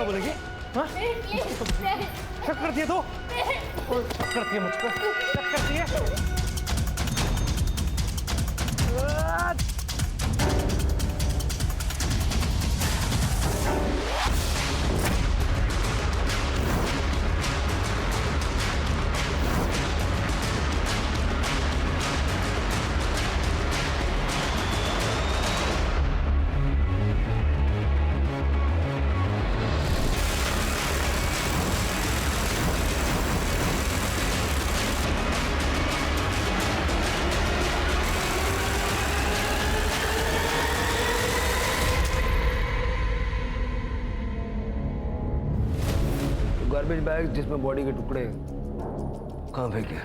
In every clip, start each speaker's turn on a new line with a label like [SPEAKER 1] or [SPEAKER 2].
[SPEAKER 1] क्या बोलेगी? हाँ? शक करती है तो? शक करती है मुझ पर? शक करती है?
[SPEAKER 2] गार्बेज बैग जिसमें बॉडी के टुकड़े कहाँ फेंके?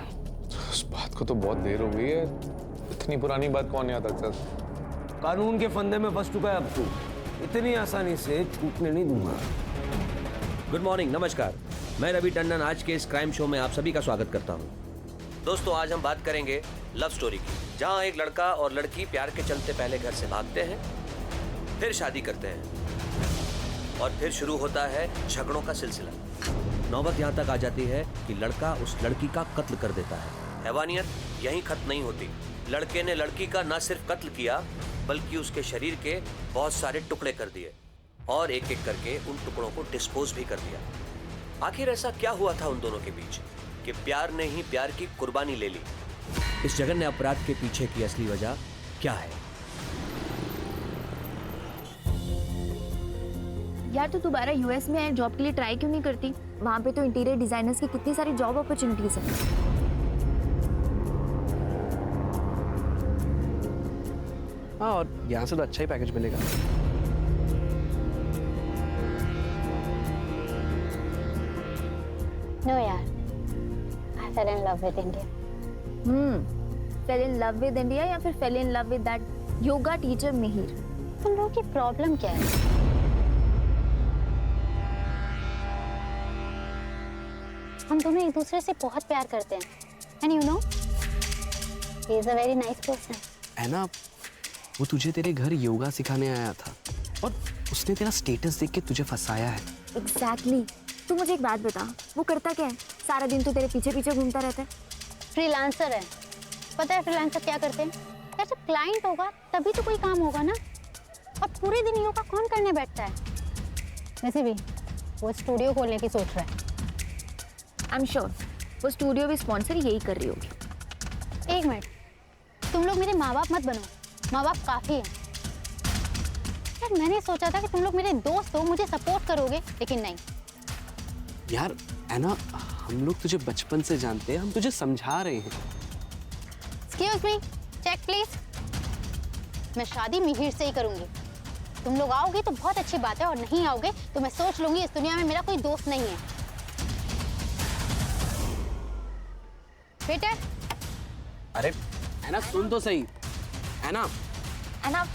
[SPEAKER 3] उस बात को तो बहुत देर हो गई है। इतनी पुरानी बात कौन याद रखता?
[SPEAKER 2] कानून के फंदे में फंस चुका है अब तू। इतनी आसानी से छूटने नहीं दूंगा।
[SPEAKER 4] गुड मॉर्निंग, नमस्कार। मैं रवि टंडन आज के इस क्राइम शो में आप सभी का स्वागत करता हूं। दोस्तों, आज हम बात करेंगे लव स्टोरी की, जहां एक लड़का और लड़की प्यार के चलते पहले घर से भागते हैं, फिर शादी करते हैं और फिर शुरू होता है झगड़ों का सिलसिला। नौबत यहां तक आ जाती है कि लड़का उस लड़की का कत्ल कर देता है। हैवानियत यहीं खत्म नहीं होती। लड़के ने लड़की का न सिर्फ कत्ल किया बल्कि उसके शरीर के बहुत सारे टुकड़े कर दिए और एक एक करके उन टुकड़ों को डिस्पोज भी कर दिया। आखिर ऐसा क्या हुआ था उन दोनों के बीच कि प्यार ने ही प्यार की कुर्बानी ले ली? इस जघन्य अपराध के पीछे की असली वजह क्या है?
[SPEAKER 5] यार तू दोबारा यूएस में जॉब के लिए ट्राई क्यों नहीं करती? वहाँ पे तो इंटीरियर डिजाइनर्स की कितनी सारी जॉब अपॉर्चुनिटीज हैं।
[SPEAKER 1] हाँ, और यहाँ से तो अच्छा ही पैकेज मिलेगा।
[SPEAKER 6] No यार, I fell in love with India.
[SPEAKER 5] Fail in love with India या फिर fail in love with that yoga teacher Mihir?
[SPEAKER 6] तुम लोगों की प्रॉब्लम क्या है? हम दोनों एक दूसरे से बहुत प्यार करते हैं। And you know, he is a very nice person.
[SPEAKER 7] है ना, वो तुझे तेरे घर योगा सिखाने आया था और उसने तेरा स्टेटस देख के तुझे फंसाया है।
[SPEAKER 5] एग्जैक्टली। तू मुझे एक बात बता, वो करता क्या है? सारा दिन तो तेरे पीछे पीछे घूमता रहता है।
[SPEAKER 6] फ्रीलांसर है। पता है फ्रीलांसर क्या करते हैं? यार जब क्लाइंट होगा तभी तो कोई काम होगा ना। और पूरे दिन योगा कौन करने बैठता है? वैसे भी वो स्टूडियो खोलने की सोच रहा है।
[SPEAKER 5] आई एम श्योर वो स्टूडियो भी स्पॉन्सर यही कर रही होगी।
[SPEAKER 6] एक मिनट, तुम लोग मेरे माँ बाप मत बनो। माँ बाप काफी है। यार मैंने सोचा था कि तुम लोग मेरे दोस्त हो, मुझे सपोर्ट करोगे, लेकिन नहीं।
[SPEAKER 7] यार है ना, हम लोग तुझे बचपन से जानते हैं, हम तुझे समझा रहे हैं।
[SPEAKER 6] Excuse me, check please. मैं शादी मिहिर से ही करूंगी। तुम लोग आओगे तो बहुत अच्छी बात है और नहीं आओगे तो मैं सोच लूंगी इस दुनिया में मेरा कोई दोस्त नहीं है। बेटा,
[SPEAKER 7] अरे है ना, सुन तो सही। है ना,
[SPEAKER 5] है ना?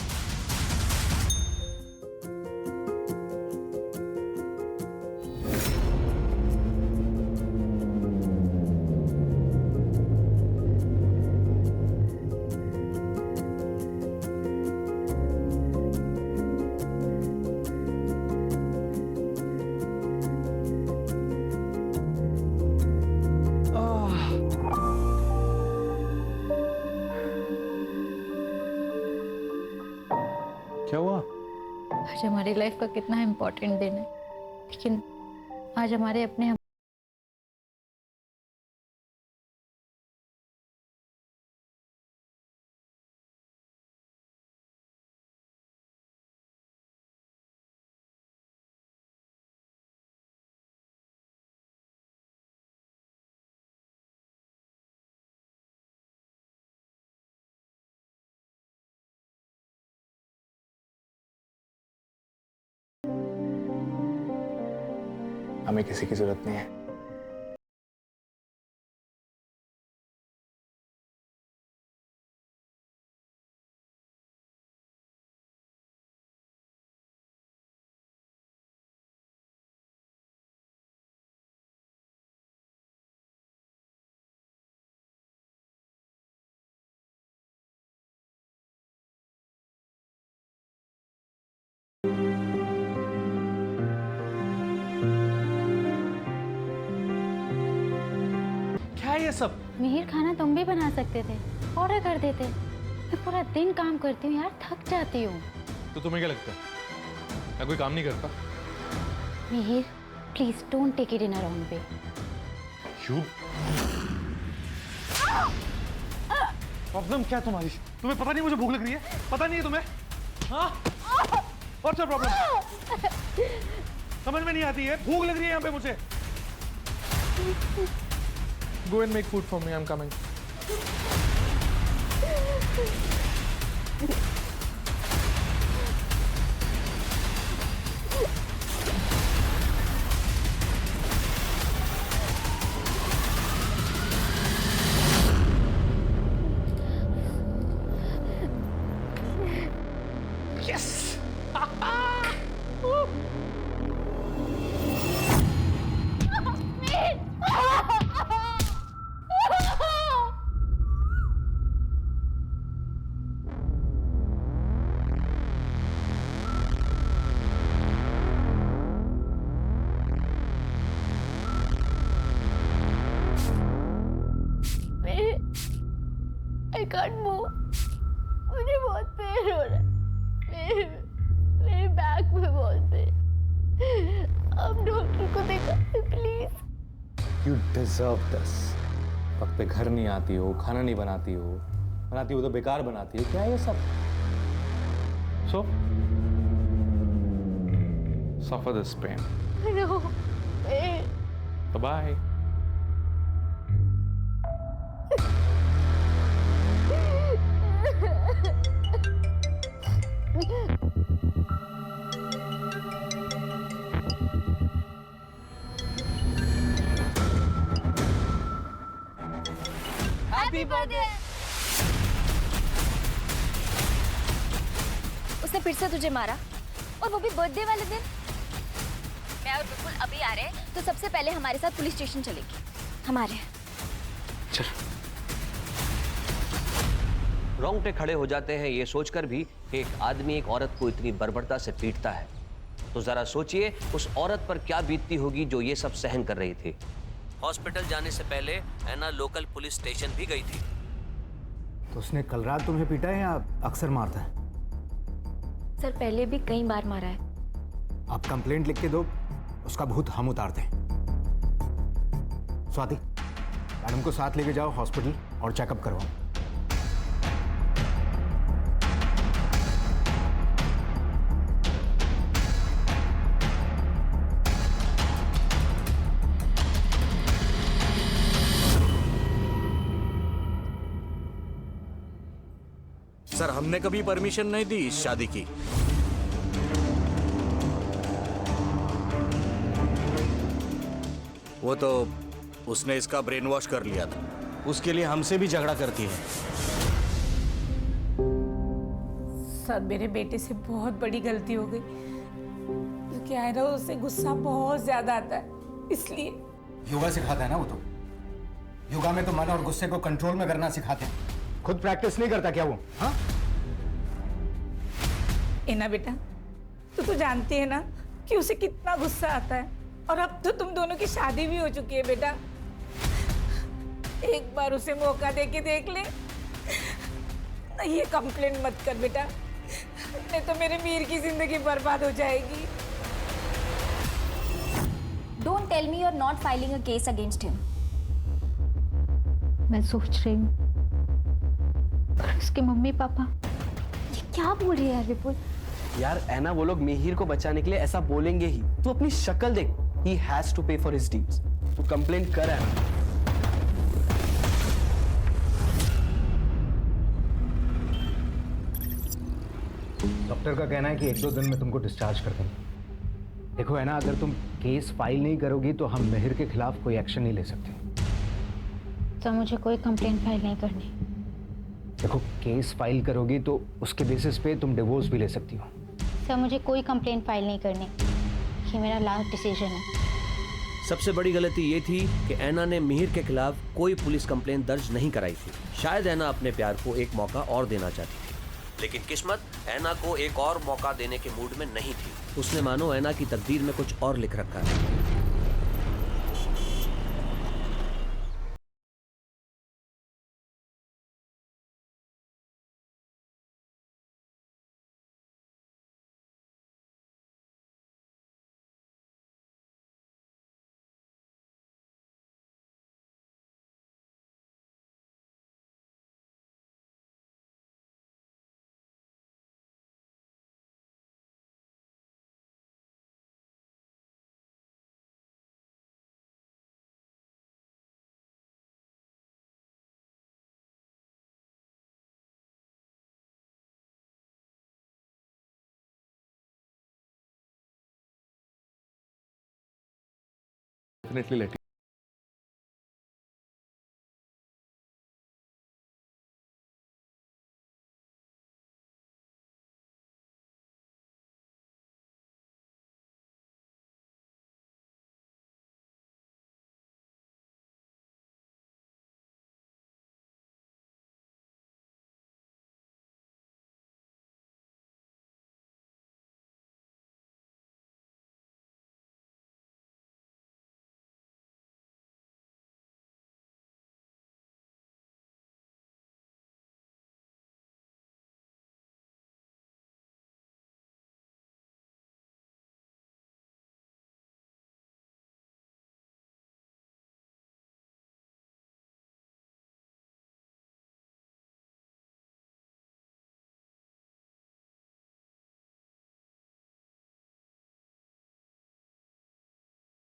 [SPEAKER 1] क्या हुआ?
[SPEAKER 8] आज हमारी लाइफ का कितना इम्पोर्टेंट दिन है, लेकिन आज हमारे अपने
[SPEAKER 3] हमें किसी की जरूरत नहीं है।
[SPEAKER 1] ये सब?
[SPEAKER 6] मिहिर, खाना तुम भी बना सकते थे, ऑर्डर कर देते। मैं पूरा दिन काम करती हूँ यार, थक जाती हूँ।
[SPEAKER 3] तो तुम्हें क्या लगता है मैं कोई काम नहीं करता?
[SPEAKER 6] Mihir, please don't take it in a wrong way.
[SPEAKER 3] क्यों?
[SPEAKER 1] प्रॉब्लम क्या है तुम्हारी? तुम्हें पता नहीं मुझे भूख लग रही है? पता नहीं है तुम्हें? हाँ? What's your problem? समझ में नहीं आती है, भूख लग रही है यहाँ पे मुझे।
[SPEAKER 3] Go and make food for me. I'm coming.
[SPEAKER 8] I can't move. मुझे बहुत पेन हो रहा है। मेरे बैक में बहुत पेन। अब डॉक्टर को दिखा प्लीज।
[SPEAKER 3] You deserve this. वक्त पे घर नहीं आती हो, खाना नहीं बनाती हो तो बेकार बनाती हो। क्या है ये सब? So, suffer this pain.
[SPEAKER 8] No, pain.
[SPEAKER 3] Bye.
[SPEAKER 5] Happy birthday. उसने फिर से तुझे मारा, और वो भी बर्थडे वाले दिन। मैं और बिल्कुल अभी आ रहे हैं, तो सबसे पहले हमारे साथ पुलिस स्टेशन चलेगी। हमारे
[SPEAKER 4] रोंगटे खड़े हो जाते हैं ये सोचकर भी कि एक आदमी एक औरत को इतनी बर्बरता से पीटता है। तो जरा सोचिए उस औरत पर क्या बीतती होगी जो ये सब सहन कर रही थी। हॉस्पिटल जाने से पहले ऐना लोकल पुलिस स्टेशन भी गई थी।
[SPEAKER 9] तो उसने कल रात तुम्हें पीटा है या अक्सर मारता है?
[SPEAKER 5] सर, पहले भी कई बार मारा है।
[SPEAKER 9] आप कंप्लेंट लिख के दो, उसका भूत हम उतारते हैं। स्वाति, मैडम को साथ लेके जाओ हॉस्पिटल और चेकअप करवाओ।
[SPEAKER 10] सर, हमने कभी परमिशन नहीं दी इस शादी की। वो तो उसने इसका ब्रेन वॉश कर लिया था, उसके लिए हमसे भी झगड़ा करती है।
[SPEAKER 11] सर, मेरे बेटे से बहुत बड़ी गलती हो गई। तो क्या है ना, उससे गुस्सा बहुत ज्यादा आता है, इसलिए।
[SPEAKER 9] योगा सिखाता है ना वो तो। योगा में तो मन और गुस्से को कंट्रोल में करना सिखाते हैं। खुद प्रैक्टिस नहीं करता क्या वो? हाँ?
[SPEAKER 11] एना बेटा, तू जानती है ना कि उसे कितना गुस्सा आता है, और अब तो तुम दोनों की शादी भी हो चुकी है बेटा। एक बार उसे मौका दे के देख ले। नहीं, ये कंप्लेंट मत कर बेटा, नहीं तो मेरे मीर की जिंदगी बर्बाद हो जाएगी।
[SPEAKER 5] Don't tell me you are not filing a case against him.
[SPEAKER 8] मैं सोच रही हूँ, पर उसके मम्मी पापा।
[SPEAKER 5] ये क्या बोल रही है यार विपुल?
[SPEAKER 7] यार ऐना, वो लोग मिहिर को बचाने के लिए ऐसा बोलेंगे ही। तू अपनी शक्ल देख। He has to pay for his deeds. तू कंप्लेंट कर ऐना।
[SPEAKER 9] डॉक्टर का कहना है कि 1-2 दिन में तुमको डिस्चार्ज कर देंगे। देखो है ना, अगर तुम केस फाइल नहीं करोगी तो हम मिहिर के खिलाफ कोई एक्शन नहीं ले सकते।
[SPEAKER 6] तो मुझे कोई कंप्लेंट फाइल नहीं करनी।
[SPEAKER 9] देखो, केस फाइल करोगी तो उसके बेसिस पे तुम डिवोर्स भी ले सकती हो।
[SPEAKER 6] सर, मुझे कोई कंप्लेंट फाइल नहीं करनी, ये मेरा लास्ट डिसीजन है।
[SPEAKER 4] सबसे बड़ी गलती ये थी कि ऐना ने मिहिर के खिलाफ कोई पुलिस कंप्लेंट दर्ज नहीं कराई थी। शायद ऐना अपने प्यार को एक मौका और देना चाहती थी, लेकिन किस्मत ऐना को एक और मौका देने के मूड में नहीं थी। उसने मानो ऐना की तकदीर में कुछ और लिख रखा है।
[SPEAKER 3] डेफिनेटली लेट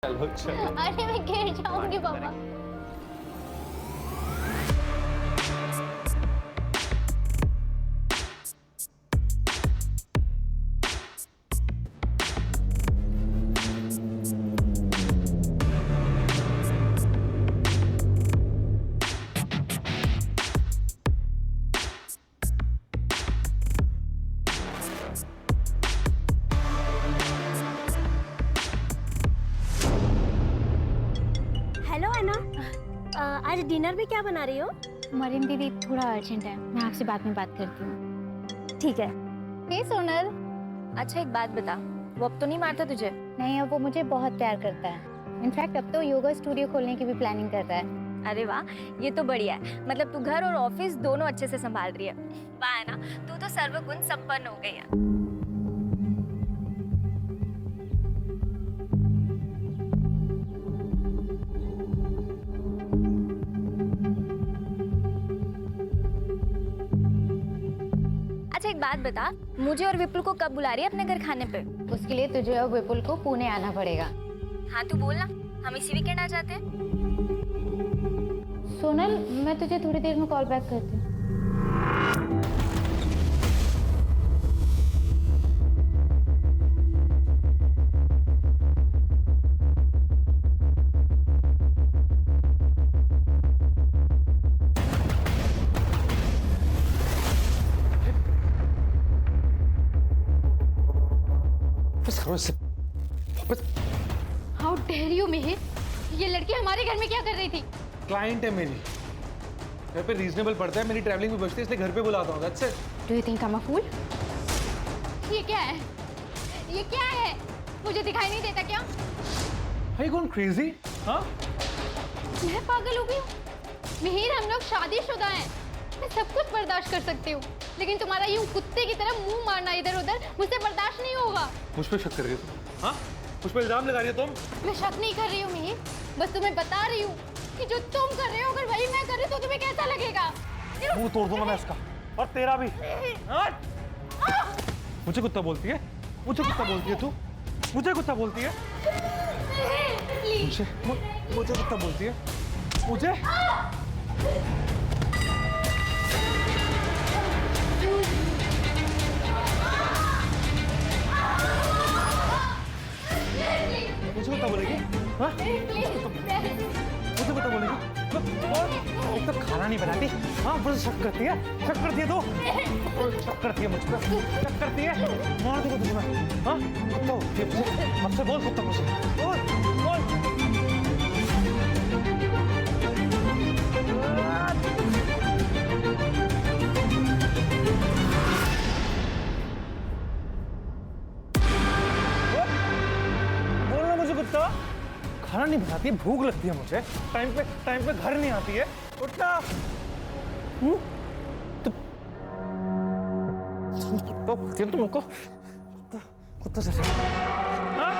[SPEAKER 3] चलो चलो
[SPEAKER 8] अरे मैं गिर जाऊंगी पापा।
[SPEAKER 6] हेलो अन्ना, आज डिनर में क्या बना रही हो? मरीन दीदी थोड़ा अर्जेंट है, मैं आपसे बाद में बात करती हूँ। ठीक है। हे सोनल।
[SPEAKER 5] अच्छा एक बात बता, वो अब तो नहीं मारता तुझे?
[SPEAKER 6] नहीं, अब वो मुझे बहुत प्यार करता है। इनफैक्ट अब तो योगा स्टूडियो खोलने की भी प्लानिंग कर रहा है।
[SPEAKER 5] अरे वाह, ये तो बढ़िया है। मतलब तू घर और ऑफिस दोनों अच्छे से संभाल रही है। वाह है ना, तू तो सर्वगुण संपन्न हो गई है। अच्छा एक बात बता, मुझे और विपुल को कब बुला रही है अपने घर खाने पे?
[SPEAKER 6] उसके लिए तुझे और विपुल को पुणे आना पड़ेगा।
[SPEAKER 5] हाँ तू बोल ना, हम इसी वीकेंड आ जाते हैं।
[SPEAKER 6] सोनल, मैं तुझे थोड़ी देर में कॉल बैक करती हूँ।
[SPEAKER 8] हाउ डेयर यू मिहिर, ये लड़की हमारे घर में क्या कर रही थी?
[SPEAKER 1] क्लाइंट है मेरी, घर पे रीजनेबल पड़ता है, मेरी ट्रैवलिंग भी बचती है, इसलिए घर पे बुलाता हूँ। That's it.
[SPEAKER 6] Do you think I am a fool?
[SPEAKER 8] ये क्या है? ये क्या है? मुझे दिखाई नहीं देता क्या?
[SPEAKER 1] Are you going crazy? हाँ?
[SPEAKER 8] मैं पागल हो गई हूँ। मिहिर, हम लोग शादीशुदा हैं। मैं सब कुछ बर्दाश्त कर सकती हूँ, लेकिन तुम्हारा यूं कुत्ते की तरह मुंह मारना इधर उधर मुझसे बर्दाश्त नहीं होगा।
[SPEAKER 1] मुझ पे शक कर रही हो तुम? हाँ? मुझ पे इल्जाम लगा रही हो तुम?
[SPEAKER 8] मैं शक नहीं कर रही हूँ मिहिर, बस तुम्हें बता रही हूँ कि जो तुम कर रहे हो अगर वही मैं कर रही तो तुम्हें कैसा लगेगा?
[SPEAKER 1] मुंह तोड़ दूंगा मैं इसका, और तेरा भी। मुझे कुत्ता बोलती है? मुझे कुत्ता बोलती है तू? मुझे कुत्ता बोलती है? मुझे कुत्ता बोलती है? मुझे? मुझे कुत्ता बोलेगी? हाँ? मुझे कुत्ता बोलेगी? एक तो खाना नहीं बनाती, हाँ ऊपर से शक करती है तो शक करती है मुझ पर, शक करती है, मार दूंगा तुझे मैं, हाँ? कुत्ता बोलती है मुझे, मुझसे बोल कुत्ता मुझे, बोल। बोलना मुझे कुत्ता, खाना नहीं बनाती है, भूख लगती है मुझे, टाइम पे घर नहीं आती है, कुत्ता। कुत्ता बोलती है तुमको, कुत्ता जैसे। हाँ?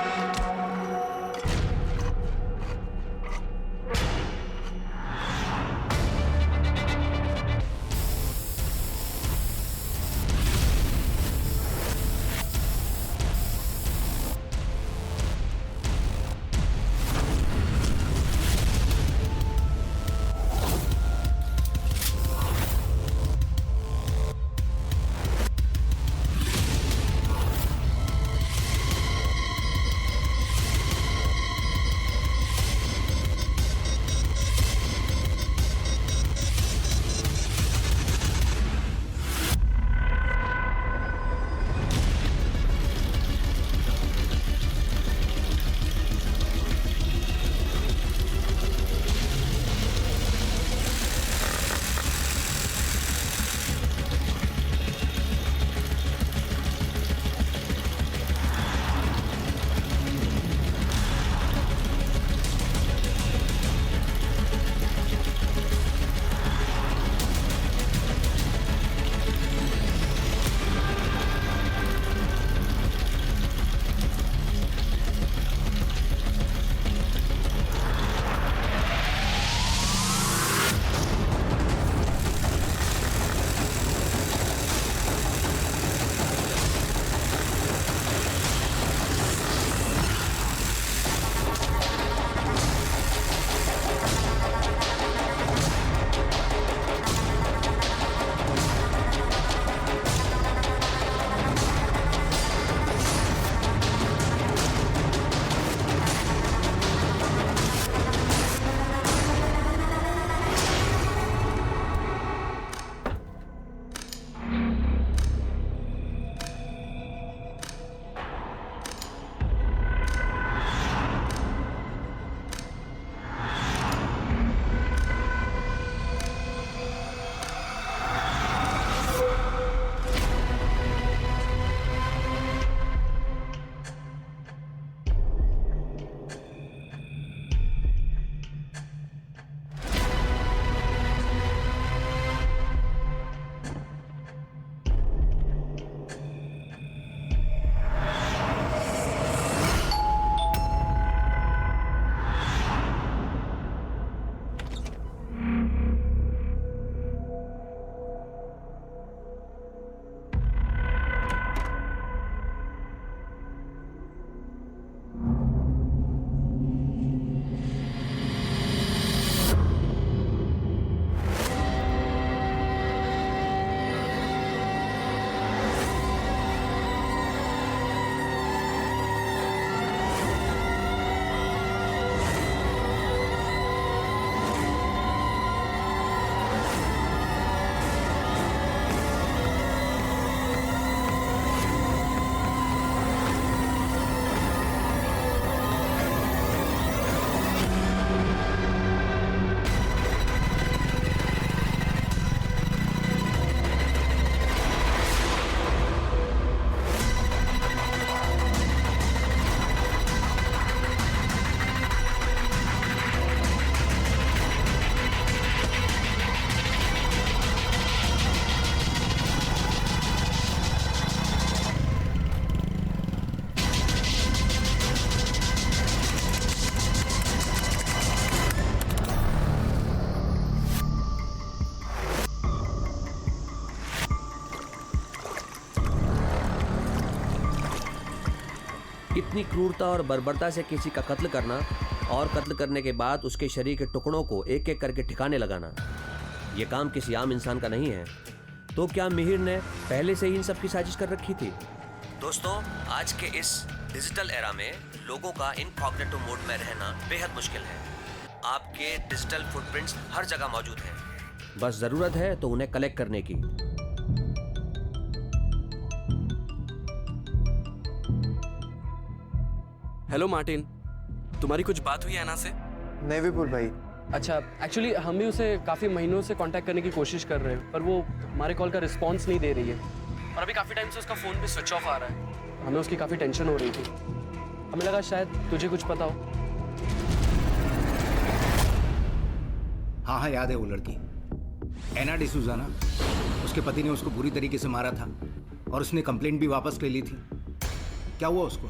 [SPEAKER 4] इतनी क्रूरता और बर्बरता से किसी का कत्ल करना और कत्ल करने के बाद उसके शरीर के टुकड़ों को एक एक करके ठिकाने लगाना, यह काम किसी आम इंसान का नहीं है। तो क्या मिहिर ने पहले से ही इन सब की साजिश कर रखी थी? दोस्तों, आज के इस डिजिटल एरा में लोगों का इनकॉग्निटो मोड में रहना बेहद मुश्किल है। आपके डिजिटल फुटप्रिंट्स हर जगह मौजूद हैं, बस जरूरत है तो उन्हें कलेक्ट करने की।
[SPEAKER 7] हेलो मार्टिन, तुम्हारी कुछ बात हुई है ऐना से?
[SPEAKER 12] नहीं विपुल भाई।
[SPEAKER 7] अच्छा, एक्चुअली हम भी उसे काफ़ी महीनों से कांटेक्ट करने की कोशिश कर रहे हैं, पर वो हमारे कॉल का रिस्पांस नहीं दे रही है और अभी काफ़ी टाइम से उसका फ़ोन भी स्विच ऑफ आ रहा है। हमें उसकी काफ़ी टेंशन हो रही थी। हमें लगा शायद तुझे कुछ पता हो।
[SPEAKER 9] हाँ, याद है वो लड़की एना डिसूजा ना, उसके पति ने उसको बुरी तरीके से मारा था और उसने कंप्लेंट भी वापस ले ली थी। क्या हुआ उसको?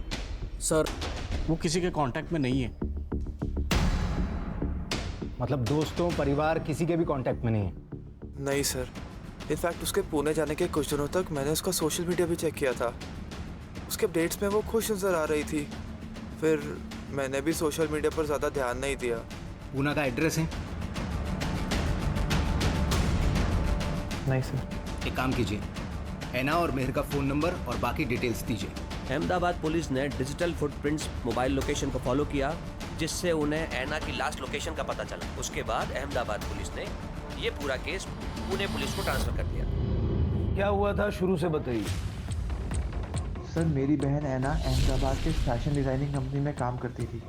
[SPEAKER 10] सर, वो किसी के कांटेक्ट में नहीं है।
[SPEAKER 9] मतलब दोस्तों, परिवार, किसी के भी कांटेक्ट में नहीं है?
[SPEAKER 12] नहीं सर, इनफैक्ट उसके पुणे जाने के कुछ दिनों तक मैंने उसका सोशल मीडिया भी चेक किया था। उसके अपडेट्स में वो खुश नजर आ रही थी। फिर मैंने भी सोशल मीडिया पर ज़्यादा ध्यान नहीं दिया।
[SPEAKER 9] पूना का एड्रेस है?
[SPEAKER 12] नहीं सर।
[SPEAKER 9] एक काम कीजिए, एना और मेहर का फ़ोन नंबर और बाकी डिटेल्स दीजिए।
[SPEAKER 4] अहमदाबाद पुलिस ने डिजिटल फुटप्रिंट्स मोबाइल लोकेशन को फॉलो किया, जिससे उन्हें ऐना की लास्ट लोकेशन का पता चला। उसके बाद अहमदाबाद पुलिस ने ये पूरा केस पुणे पुलिस को ट्रांसफर कर दिया।
[SPEAKER 2] क्या हुआ था शुरू से बताइए।
[SPEAKER 12] सर, मेरी बहन ऐना अहमदाबाद के फैशन डिज़ाइनिंग कंपनी में काम करती थी।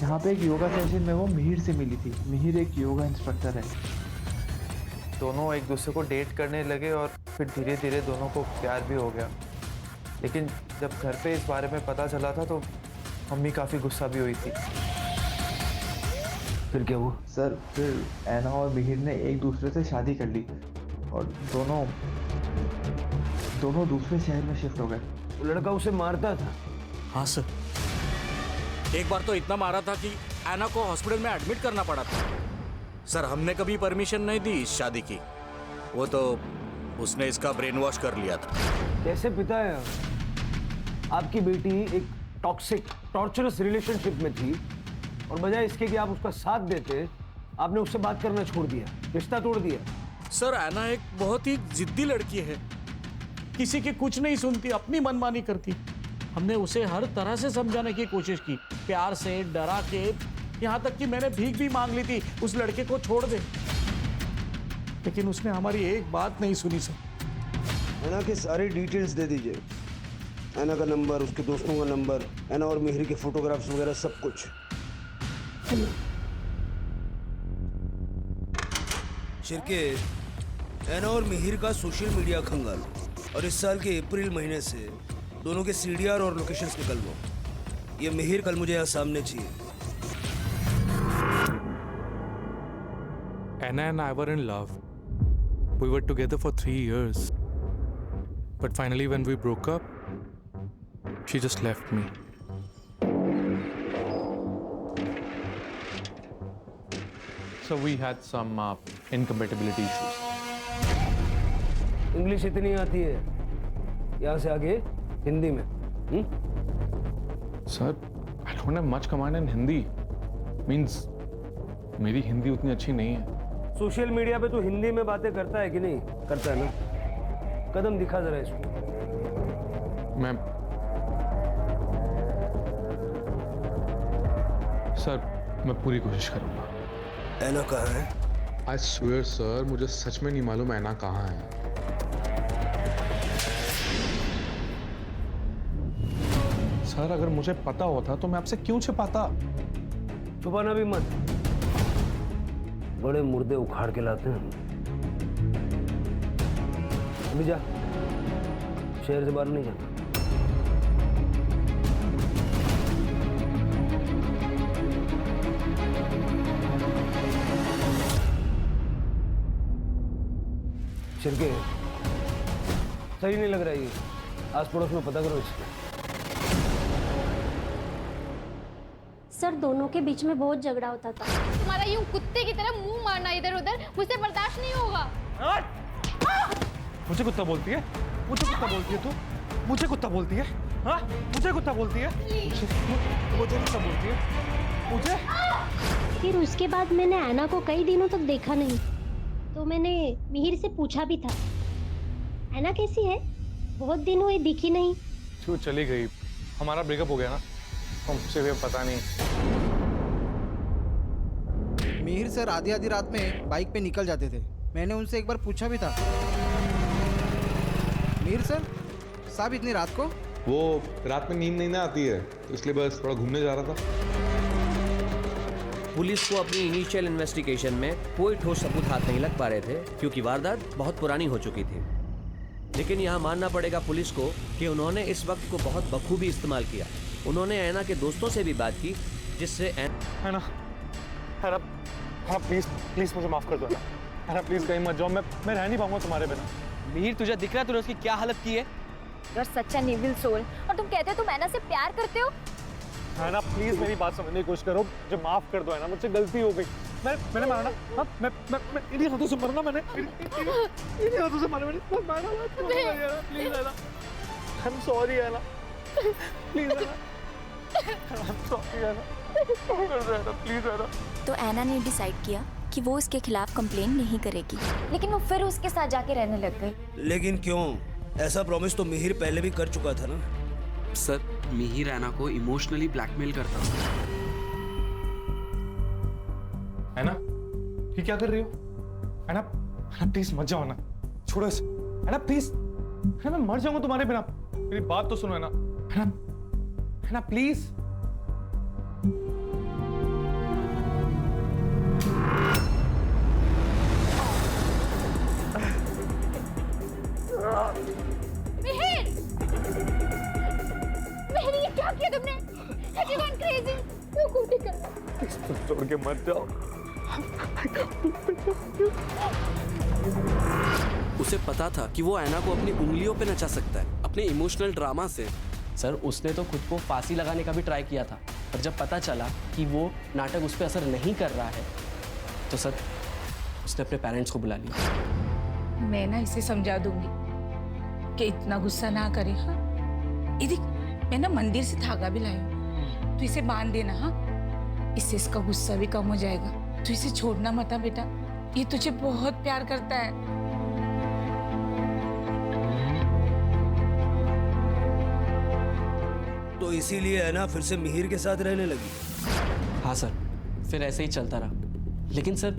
[SPEAKER 12] यहाँ पे एक योगा सेशन में वो मिहिर से मिली थी। मिहिर एक योगा इंस्ट्रक्टर है। दोनों एक दूसरे को डेट करने लगे और फिर धीरे धीरे दोनों को प्यार भी हो गया। लेकिन जब घर पे इस बारे में पता चला था तो मम्मी काफ़ी गुस्सा भी हुई थी।
[SPEAKER 2] फिर क्या हुआ?
[SPEAKER 12] सर, फिर ऐना और मिहिर ने एक दूसरे से शादी कर ली और दोनों दूसरे शहर में शिफ्ट हो गए।
[SPEAKER 2] वो लड़का उसे मारता था?
[SPEAKER 10] हाँ सर, एक बार तो इतना मारा था कि ऐना को हॉस्पिटल में एडमिट करना पड़ा था। सर, हमने कभी परमिशन नहीं दी इस शादी की। वो तो उसने इसका ब्रेन वॉश कर लिया था।
[SPEAKER 2] कैसे पिता है? आपकी बेटी एक टॉक्सिक टॉर्चरस रिलेशनशिप में थी और बजाय इसके कि आप उसका साथ देते, आपने उससे बात करना छोड़ दिया, रिश्ता तोड़ दिया।
[SPEAKER 10] सर, ऐना एक बहुत ही जिद्दी लड़की है। किसी की कुछ नहीं सुनती, अपनी मनमानी करती। हमने उसे हर तरह से समझाने की कोशिश की, प्यार से, डरा के, यहाँ तक कि मैंने भीख भी मांग ली थी उस लड़के को छोड़ दे, लेकिन उसने हमारी एक बात नहीं सुनी। सर,
[SPEAKER 13] ऐना की सारी डिटेल्स दे दीजिए। ऐना का नंबर, उसके दोस्तों का नंबर, ऐना और मिहिर के फोटोग्राफ्स वगैरह सब कुछ।
[SPEAKER 14] शिरके, ऐना और मिहिर का सोशल मीडिया खंगाल और इस साल के अप्रैल महीने से दोनों के CDR और लोकेशंस निकलवाओ। ये मिहिर कल मुझे यहाँ सामने चाहिए।
[SPEAKER 15] Anna and I were in love. We were together for 3 years. But finally when we broke up, she just left me. So we had some incompatibility issues.
[SPEAKER 2] English इतनी आती है, यहाँ से आगे हिंदी में।
[SPEAKER 15] Sir, I don't have much command in Hindi. Means मेरी हिंदी उतनी अच्छी नहीं है।
[SPEAKER 2] सोशल मीडिया पे तो हिंदी में बातें करता है कि नहीं? करता है ना? कदम दिखा जरा इसको।
[SPEAKER 15] सर, मैं पूरी कोशिश करूंगा।
[SPEAKER 14] ऐना कहाँ है?
[SPEAKER 15] I swear सर, मुझे सच में नहीं मालूम ऐना कहाँ है। सर, अगर मुझे पता होता तो मैं आपसे क्यों छिपाता?
[SPEAKER 2] छुपाना भी मत, बड़े मुर्दे उखाड़ के लाते हैं। अभी जा, शहर से बाहर नहीं जाना। शिरके, सही नहीं लग रहा ये। आस पड़ोस में पता करो इसको।
[SPEAKER 8] सर, दोनों के बीच में बहुत झगड़ा होता था। तुम्हारा यूं कुत्ते की तरह मुंह मारना इधर उधर मुझसे बर्दाश्त नहीं होगा।
[SPEAKER 1] मुझे कुत्ता बोलती है? मुझे कुत्ता बोलती है तू? मुझे कुत्ता बोलती है? हाँ मुझे कुत्ता बोलती है, मुझे कुत्ता बोलती है, मुझे।
[SPEAKER 8] फिर उसके बाद मैंने ऐना को कई दिनों तक देखा नहीं, तो मैंने मिहिर से पूछा भी था, ऐना कैसी है? बहुत दिन हुए दिखी नहीं।
[SPEAKER 15] क्यों चली गई? हमारा ब्रेकअप हो गया ना, हमसे भी पता नहीं।
[SPEAKER 16] मिहिर सर आधी आधी रात में बाइक पे निकल जाते थे। मैंने उनसे एक बार पूछा भी था, मिहिर सर साहब इतनी रात को?
[SPEAKER 17] वो रात में नींद नहीं ना आती है, इसलिए बस थोड़ा घूमने जा रहा था।
[SPEAKER 4] पुलिस को अपनी इनिशियल इन्वेस्टिगेशन में कोई ठोस सबूत हाथ नहीं लग पा रहे थे, क्योंकि वारदात बहुत पुरानी हो चुकी थी। लेकिन यहाँ मानना पड़ेगा पुलिस को कि उन्होंने इस वक्त को बहुत बखूबी इस्तेमाल किया। उन्होंने ऐना के दोस्तों से भी बात की, जिससे
[SPEAKER 1] ऐना प्लीज प्लीज मुझे माफ कर दो ऐना, प्लीज कहीं मत जाओ, मैं रह नहीं पाऊंगा तुम्हारे बिना।
[SPEAKER 7] मिहिर तुझे दिख रहा है तूने उसकी क्या हालत की है?
[SPEAKER 5] You're such an evil soul। और तुम कहते हो तुम ऐना से प्यार करते हो?
[SPEAKER 1] ऐना प्लीज मेरी बात समझने की कोशिश करो, मुझे माफ कर दो ऐना, मुझसे गलती हो गई। मैंने मारा ना, मैं इन्हीं हाथों से मरना, मैंने इन्हीं हाथों से मारा, मैंने मारा। Please Anna, I am sorry Anna, please Anna, I am sorry Anna, please Anna.
[SPEAKER 5] तो ऐना ने डिसाइड किया कि वो उसके खिलाफ कंप्लेन नहीं करेगी, लेकिन वो फिर उसके साथ जाके रहने लग गई।
[SPEAKER 14] लेकिन क्यों? ऐसा प्रॉमिस तो मिहिर पहले भी कर चुका था ना।
[SPEAKER 7] सर मिहिर ऐना को इमोशनली ब्लैकमेल करता था।
[SPEAKER 1] ऐना ये क्या कर रही हो? ऐना प्लीज मत जाओ ना, छोड़ो इसे ऐना प्लीज। मैं मर जाऊंगा तुम्हारे बिना, मेरी बात तो सुनो ऐना प्लीज।
[SPEAKER 8] मिहिर! मिहिर ये क्या किया तुमने? Have you gone crazy? क्यों कूदी कर रहा है?
[SPEAKER 1] छोड़ के मत जाओ।
[SPEAKER 7] उसे पता था कि वो ऐना को अपनी उंगलियों पे नचा सकता है, अपने इमोशनल ड्रामा से। सर उसने तो खुद को फांसी लगाने का भी ट्राई किया था, पर जब पता चला कि वो नाटक उस पर असर नहीं कर रहा है, तो सर उसने अपने पेरेंट्स को बुला लिया।
[SPEAKER 11] मैं ना इसे समझा दूंगी कि इतना गुस्सा ना करे। हाँ ये देख, मैं ना मंदिर से धागा भी लाई हूँ, तो इसे बांध देना। हाँ इससे इसका गुस्सा भी कम हो जाएगा। तो इसे छोड़ना मत बेटा, ये तुझे बहुत प्यार करता है।
[SPEAKER 14] तो इसीलिए है ना फिर से मिहिर के साथ रहने लगी।
[SPEAKER 7] हाँ सर, फिर ऐसे ही चलता रहा। लेकिन सर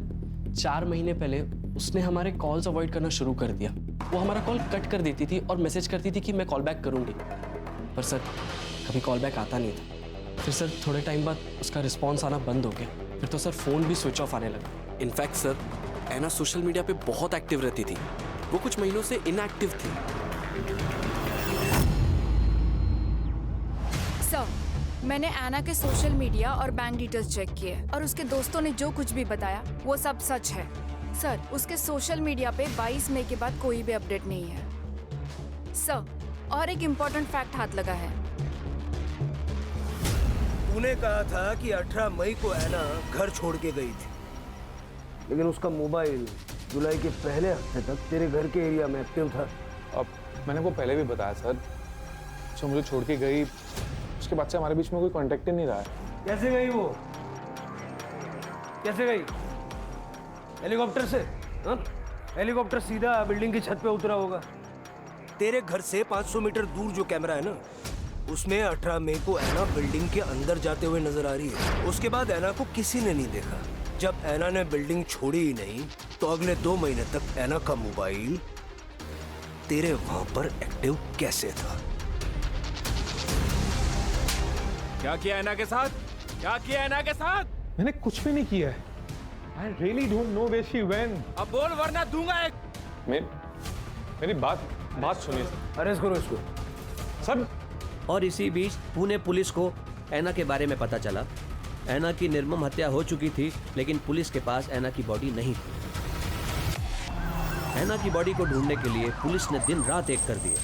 [SPEAKER 7] 4 महीने पहले उसने हमारे कॉल्स अवॉइड करना शुरू कर दिया। वो हमारा कॉल कट कर देती थी और मैसेज करती थी कि मैं कॉल बैक करूंगी, पर सर कभी कॉल बैक आता नहीं था। फिर सर थोड़े टाइम बाद उसका रिस्पॉन्स आना बंद हो गया। फिर तो सर फ़ोन भी स्विच ऑफ आने लगा। इनफैक्ट सर ऐना सोशल मीडिया पे बहुत एक्टिव रहती थी, वो कुछ महीनों से इनएक्टिव थी।
[SPEAKER 18] सर मैंने ऐना के सोशल मीडिया और बैंक डिटेल्स चेक किए और उसके दोस्तों ने जो कुछ भी बताया वो सब सच है। सर उसके सोशल मीडिया पे 22 मई के बाद कोई भी अपडेट नहीं है। सर और एक इम्पोर्टेंट फैक्ट हाथ लगा है।
[SPEAKER 14] तूने कहा था कि 18 मई को ऐना घर छोड़ के गई थी,
[SPEAKER 2] लेकिन उसका मोबाइल जुलाई के पहले हफ्ते तक तेरे घर के एरिया में एक्टिव था।
[SPEAKER 15] अब मैंने वो पहले भी बताया सर, जो मुझे छोड़ के गई उसके बाद से हमारे बीच में कोई कांटेक्ट ही नहीं रहा है।
[SPEAKER 2] कैसे गई वो? कैसे गई? हेलीकॉप्टर से? हाँ? हेलीकॉप्टर सीधा बिल्डिंग की छत पे उतरा होगा।
[SPEAKER 14] तेरे घर से 500 मीटर दूर जो कैमरा है ना, उसमें 18 मई को ऐना बिल्डिंग के अंदर जाते हुए नजर आ रही है। उसके बाद ऐना को किसी ने नहीं देखा। जब ऐना ने बिल्डिंग छोड़ी ही नहीं, तो अगले 2 महीने तक ऐना का मोबाइल तेरे वहां पर एक्टिव कैसे था?
[SPEAKER 10] क्या किया ऐना के साथ? क्या किया ऐना के साथ?
[SPEAKER 1] मैंने कुछ भी नहीं किया है। I really don't know where she went।
[SPEAKER 10] अब बोल वरना दूंगा एक।
[SPEAKER 15] मेरी बात सुनिए।
[SPEAKER 2] अरेस्ट करो इसको
[SPEAKER 1] सर।
[SPEAKER 4] और इसी बीच पुणे पुलिस को ऐना के बारे में पता चला। ऐना की निर्मम हत्या हो चुकी थी, लेकिन पुलिस के पास ऐना की बॉडी नहीं थी। ऐना की बॉडी को ढूंढने के लिए पुलिस ने दिन रात एक कर दिए।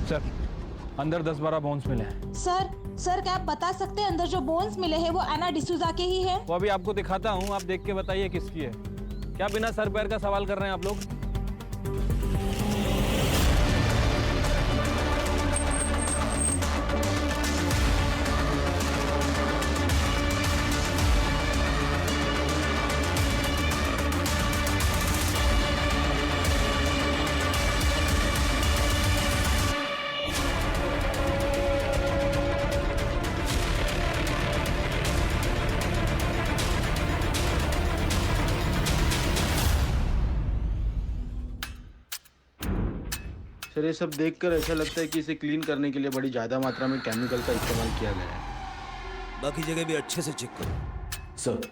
[SPEAKER 19] सर अंदर 10-12 बोन्स मिले हैं।
[SPEAKER 11] सर क्या आप बता सकते हैं अंदर जो बोन्स मिले हैं वो एना डिसूजा के ही है?
[SPEAKER 19] वो अभी आपको दिखाता हूँ, आप देख के बताइए किसकी है। क्या बिना सर पैर का सवाल कर रहे हैं आप लोग?
[SPEAKER 16] सर ये सब देखकर ऐसा लगता है कि इसे क्लीन करने के लिए बड़ी ज़्यादा मात्रा में केमिकल का इस्तेमाल किया गया है।
[SPEAKER 14] बाकी जगह भी अच्छे से चेक करो।
[SPEAKER 4] सर,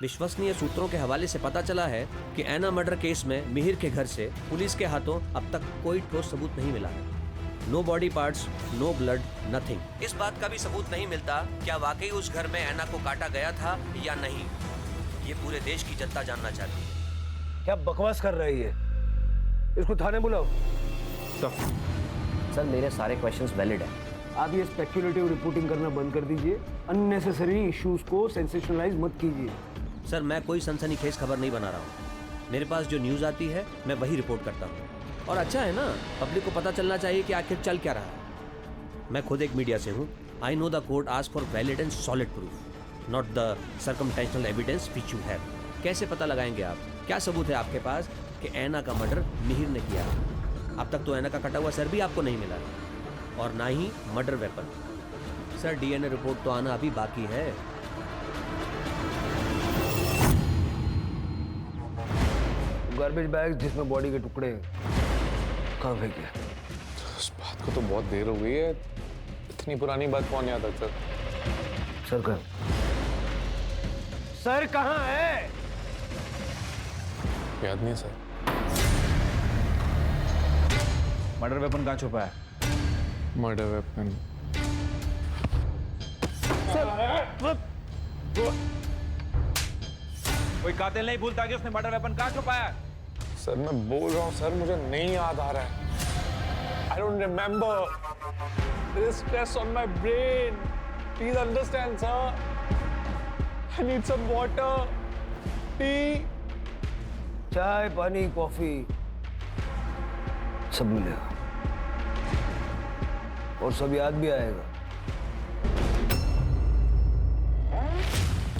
[SPEAKER 4] विश्वसनीय सूत्रों के हवाले से पता चला है कि एना मर्डर केस में मिहिर के घर से पुलिस के हाथों अब तक कोई ठोस सबूत नहीं मिला है। No body parts, no blood, nothing. इस बात का भी सबूत नहीं मिलता क्या वाकई उस घर में एना को काटा गया था या नहीं। ये पूरे देश की जनता जानना चाहती है।
[SPEAKER 2] क्या बकवास कर रही है? इसको थाने बुलाओ।
[SPEAKER 4] सर मेरे सारे क्वेश्चंस वैलिड हैं।
[SPEAKER 2] आप ये स्पेक्युलेटिव रिपोर्टिंग करना बंद कर दीजिए। अननेसेसरी इश्यूज को सेंसेशनलाइज मत कीजिए।
[SPEAKER 4] सर मैं कोई सनसनीखेज खबर नहीं बना रहा हूँ। मेरे पास जो न्यूज़ आती है मैं वही रिपोर्ट करता हूँ। और अच्छा है ना, पब्लिक को पता चलना चाहिए कि आखिर चल क्या रहा है। मैं खुद एक मीडिया से हूँ। I know the court ask for valid and solid proof, not the circumstantial evidence which you have. कैसे पता लगाएंगे आप? क्या सबूत है आपके पास कि एना का मर्डर मिहिर ने किया? अब तक तो एना का कटा हुआ सर भी आपको नहीं मिला और ना ही murder weapon. Sir DNA report तो आना अभी बाकी है।
[SPEAKER 2] गार्बेज बैग जिसमें बॉडी के टुकड़े कहाँ फेंके?
[SPEAKER 17] उस बात को तो बहुत देर हो गई है। इतनी पुरानी बात कौन याद आता?
[SPEAKER 2] सर कहाँ? सर कहाँ है?
[SPEAKER 17] याद नहीं सर।
[SPEAKER 19] मर्डर वेपन कहाँ छुपा है?
[SPEAKER 17] मर्डर वेपन
[SPEAKER 19] कोई कातिल नहीं भूलता कि उसने मर्डर वेपन कहाँ छुपाया है।
[SPEAKER 17] सर मैं बोल रहा हूँ सर, मुझे नहीं याद आ रहा है। I don't remember. There is stress on my brain. Please understand, sir. I need some water, tea.
[SPEAKER 2] चाय, पानी, कॉफी सब मिलेगा और सब याद भी आएगा।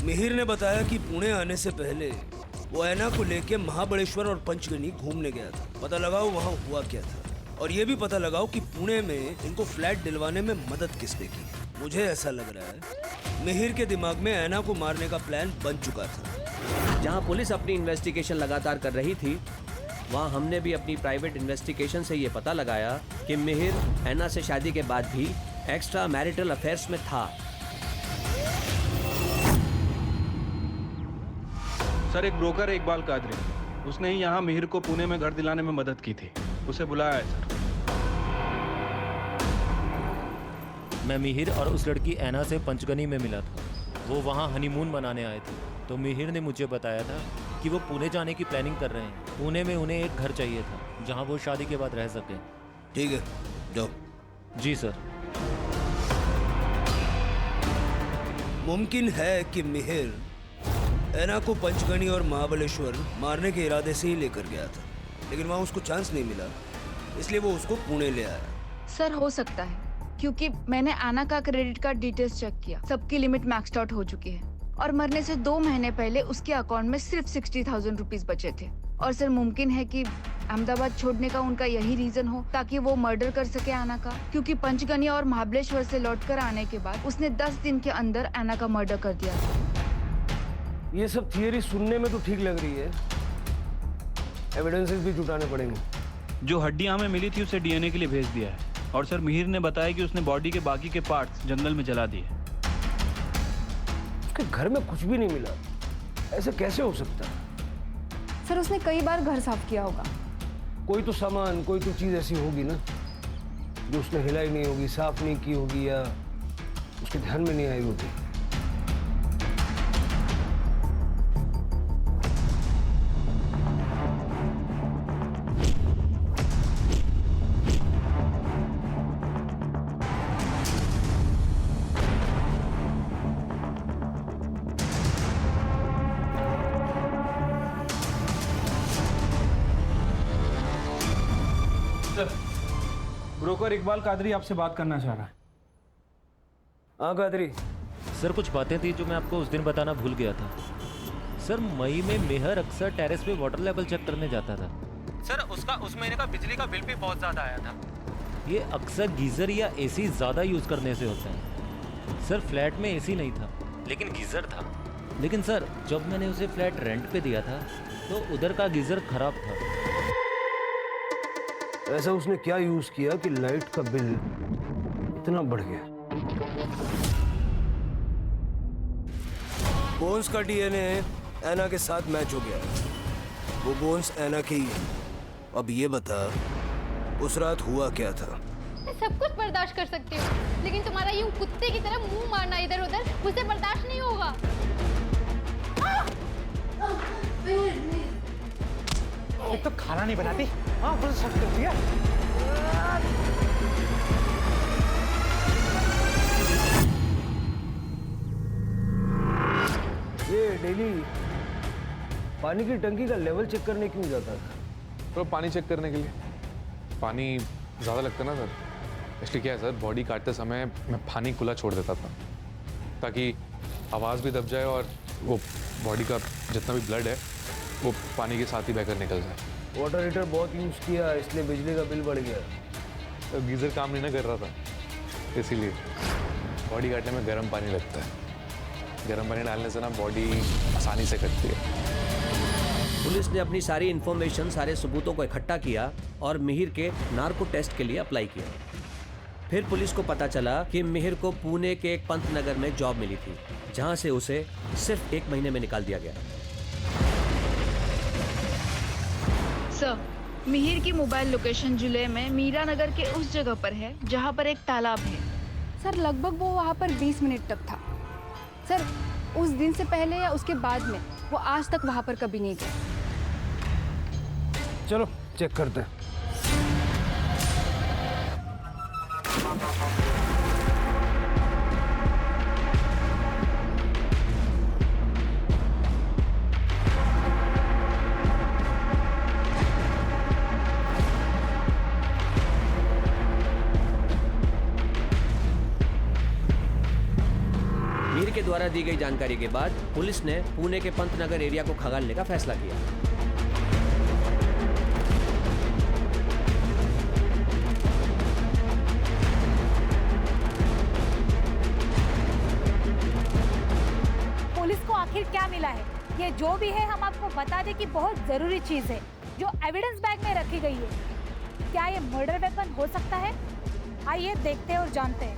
[SPEAKER 14] मिहिर ने बताया कि पुणे आने से पहले वो एना को लेके महाबलेश्वर और पंचगनी घूमने गया था। पता लगाओ वहाँ हुआ क्या था और ये भी पता लगाओ कि पुणे में इनको फ्लैट दिलवाने में मदद किसने की। मुझे ऐसा लग रहा है मिहिर के दिमाग में एना को मारने का प्लान बन चुका था।
[SPEAKER 4] जहां पुलिस अपनी इन्वेस्टिगेशन लगातार कर रही थी, वहां हमने भी अपनी प्राइवेट इन्वेस्टिगेशन से ये पता लगाया कि मिहिर एना से शादी के बाद भी एक्स्ट्रा मैरिटल अफेयर्स में था।
[SPEAKER 19] सर एक ब्रोकर है इकबाल कादरी, उसने ही यहाँ मिहिर को पुणे में घर दिलाने में मदद की थी। उसे बुलाया है सर।
[SPEAKER 20] मैं मिहिर और उस लड़की एना से पंचगनी में मिला था। वो वहाँ हनीमून मनाने आए थे, तो मिहिर ने मुझे बताया था कि वो पुणे जाने की प्लानिंग कर रहे हैं। पुणे में उन्हें एक घर चाहिए था जहाँ वो शादी के बाद रह सके।
[SPEAKER 14] ठीक है, जाओ।
[SPEAKER 20] जी सर।
[SPEAKER 14] मुमकिन है कि मिहिर एना को पंचगनी और महाबलेश्वर मारने के इरादे से ही लेकर गया था, लेकिन वहाँ उसको चांस नहीं मिला, इसलिए वो उसको पुणे ले आया।
[SPEAKER 18] सर हो सकता है, क्योंकि मैंने आना का क्रेडिट कार्ड डिटेल्स चेक किया, सबकी लिमिट मैक्स्ड आउट हो चुकी है और मरने से 2 महीने पहले उसके अकाउंट में सिर्फ 60,000 रुपीज बचे थे। और सर मुमकिन है कि अहमदाबाद छोड़ने का उनका यही रीजन हो ताकि वो मर्डर कर सके आना का, क्योंकि पंचगनी और महाबलेश्वर से लौटकर आने के बाद उसने 10 दिन के अंदर आना का मर्डर कर दिया था।
[SPEAKER 2] ये सब थियरी सुनने में तो ठीक लग रही है, एविडेंसेस भी जुटाने पड़ेंगे।
[SPEAKER 19] जो हड्डियां हमें मिली थी उसे डीएनए के लिए भेज दिया है और सर मिहिर ने बताया कि उसने बॉडी के बाकी के पार्ट्स जंगल में जला दिए।
[SPEAKER 2] उसके घर में कुछ भी नहीं मिला, ऐसे कैसे हो सकता है?
[SPEAKER 18] सर उसने कई बार घर साफ किया होगा।
[SPEAKER 2] कोई तो सामान, कोई तो चीज ऐसी होगी ना जो उसने हिलाई नहीं होगी, साफ नहीं की होगी या उसके ध्यान में नहीं आई होगी।
[SPEAKER 15] सर, ब्रोकर इकबाल कादरी आपसे बात करना चाह रहा है।
[SPEAKER 2] हाँ कादरी।
[SPEAKER 20] सर कुछ बातें थी जो मैं आपको उस दिन बताना भूल गया था। सर मई में मेहर अक्सर टेरेस पे वाटर लेवल चेक करने जाता था। सर उसका उस महीने का बिजली का बिल भी बहुत ज़्यादा आया था। ये अक्सर गीज़र या एसी ज़्यादा यूज़ करने से होता है। सर फ्लैट में एसी नहीं था लेकिन गीज़र था। लेकिन सर जब मैंने उसे फ्लैट रेंट पे दिया था तो उधर का गीज़र खराब था।
[SPEAKER 2] ऐसा उसने क्या यूज किया कि लाइट का बिल इतना बढ़ गया?
[SPEAKER 14] बोन्स का डीएनए ऐना के साथ मैच हो गया। वो बोन्स ऐना के ही है। अब ये बता उस रात हुआ क्या था?
[SPEAKER 8] मैं सब कुछ बर्दाश्त कर सकती हूँ, लेकिन तुम्हारा यूं कुत्ते की तरह मुंह मारना इधर उधर मुझसे बर्दाश्त नहीं होगा।
[SPEAKER 1] एक तो खाना नहीं बनाती, हाँ बस सब करती है।
[SPEAKER 2] ये डेली पानी की टंकी का लेवल चेक करने क्यों जाता था?
[SPEAKER 15] तो पानी चेक करने के लिए। पानी ज़्यादा लगता ना सर, इसलिए क्या है सर, बॉडी काटते समय मैं पानी खुला छोड़ देता था ताकि आवाज़ भी दब जाए और वो बॉडी का जितना भी ब्लड है वो पानी के साथ ही बहकर निकल जाए।
[SPEAKER 2] वाटर हीटर बहुत यूज़ किया इसलिए बिजली का बिल बढ़ गया।
[SPEAKER 15] तो गीज़र काम नहीं ना कर रहा था, इसीलिए बॉडी काटने में गर्म पानी लगता है। गर्म पानी डालने से ना बॉडी आसानी से कटती है।
[SPEAKER 4] पुलिस ने अपनी सारी इन्फॉर्मेशन, सारे सबूतों को इकट्ठा किया और मिहिर के नार्को टेस्ट के लिए अप्लाई किया। फिर पुलिस को पता चला कि मिहिर को पुणे के एक पंत नगर में जॉब मिली थी, जहां से उसे सिर्फ 1 महीने में निकाल दिया गया।
[SPEAKER 18] सर, मिहिर की मोबाइल लोकेशन जिले में मीरा नगर के उस जगह पर है जहां पर एक तालाब है।
[SPEAKER 21] सर लगभग वो वहाँ पर 20 मिनट तक था। सर उस दिन से पहले या उसके बाद में वो आज तक वहाँ पर कभी नहीं गया।
[SPEAKER 2] चलो चेक करते हैं।
[SPEAKER 4] मिहिर के द्वारा दी गई जानकारी के बाद पुलिस ने पुणे के पंत नगर एरिया को खंगालने का फैसला किया।
[SPEAKER 22] पुलिस को आखिर क्या मिला है? ये जो भी है हम आपको बता दें कि बहुत जरूरी चीज है जो एविडेंस बैग में रखी गई है। क्या ये मर्डर वेपन हो सकता है? आइए देखते हैं और जानते हैं।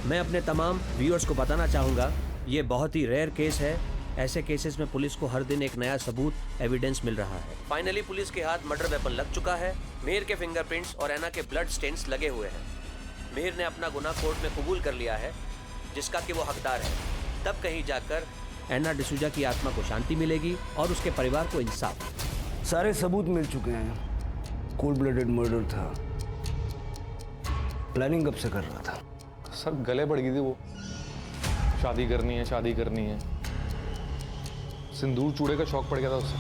[SPEAKER 4] मैं अपने तमाम व्यूअर्स को बताना चाहूँगा, ये बहुत ही रेयर केस है। ऐसे केसेस में पुलिस को हर दिन एक नया सबूत, एविडेंस मिल रहा है। फाइनली पुलिस के हाथ मर्डर वेपन लग चुका है। मिहिर के फिंगरप्रिंट्स और ऐना के ब्लड स्टेन्स लगे हुए हैं। मिहिर ने अपना गुनाह कोर्ट में कबूल कर लिया है, जिसका कि वो हकदार है। तब कहीं जाकर ऐना डिसूजा की आत्मा को शांति मिलेगी और उसके परिवार को इंसाफ।
[SPEAKER 2] सारे सबूत मिल चुके हैं। कोल्ड ब्लडेड मर्डर था। प्लानिंग कब से कर रहा था?
[SPEAKER 15] सर गले पड़ गई थी वो, शादी करनी है, शादी करनी है। सिंदूर चूड़े का शौक पड़ गया था उससे।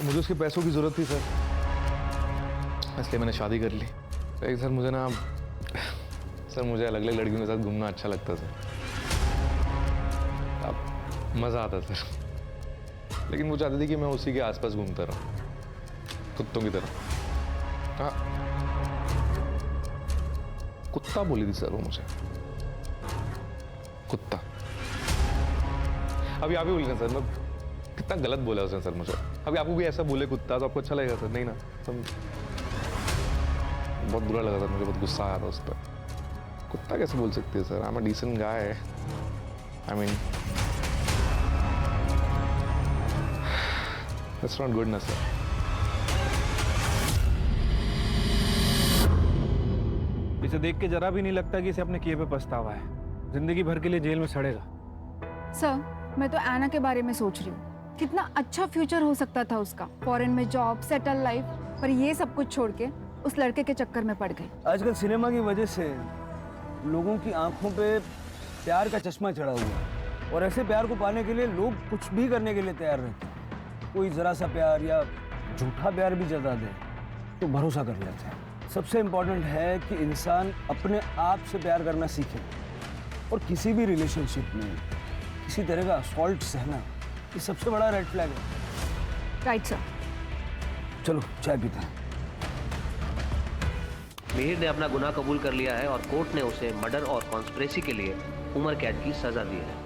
[SPEAKER 15] मुझे उसके पैसों की जरूरत थी सर, इसलिए मैंने शादी कर ली। लेकिन सर मुझे ना सर मुझे अलग अलग लड़कियों के साथ घूमना अच्छा लगता था, अब मज़ा आता सर। लेकिन वो चाहती थी कि मैं उसी के आसपास घूमता रहूं, कुत्तों की तरह। हाँ, कुत्ता बोली थी सर वो मुझे, कुत्ता। अभी आप ही बोलिए सर, मैं कितना गलत बोला उसने सर मुझे। अभी आपको कोई ऐसा बोले कुत्ता तो आपको अच्छा लगेगा सर? नहीं ना। तो बहुत बुरा लगा था मुझे, बहुत गुस्सा आया था उस पर। कुत्ता कैसे बोल सकती है sir? I am a decent guy. I mean that's not good ना सर।
[SPEAKER 1] इसे देख के जरा भी नहीं लगता कि इसे अपने किए पे पछतावा है। जिंदगी भर के लिए जेल में सड़ेगा।
[SPEAKER 21] सर मैं तो ऐना के बारे में सोच रही हूँ, कितना अच्छा फ्यूचर हो सकता था उसका। फॉरेन में जॉब, सेटल लाइफ, पर ये सब कुछ छोड़ के उस लड़के के चक्कर में पड़ गई।
[SPEAKER 2] आजकल सिनेमा की वजह से लोगों की आंखों पे प्यार का चश्मा चढ़ा हुआ है और ऐसे प्यार को पाने के लिए लोग कुछ भी करने के लिए तैयार रहते हैं। कोई जरा सा प्यार या झूठा प्यार भी जता दे तो भरोसा कर लेते हैं। सबसे इम्पोर्टेंट है कि इंसान अपने आप से प्यार करना सीखे और किसी भी रिलेशनशिप में किसी तरह का असॉल्ट सहना ये सबसे बड़ा रेड फ्लैग है।
[SPEAKER 21] Right sir.
[SPEAKER 2] चलो चाय पीते हैं।
[SPEAKER 4] मिहिर ने अपना गुनाह कबूल कर लिया है और कोर्ट ने उसे मर्डर और कॉन्स्पिरेसी के लिए उम्र कैद की सजा दी है।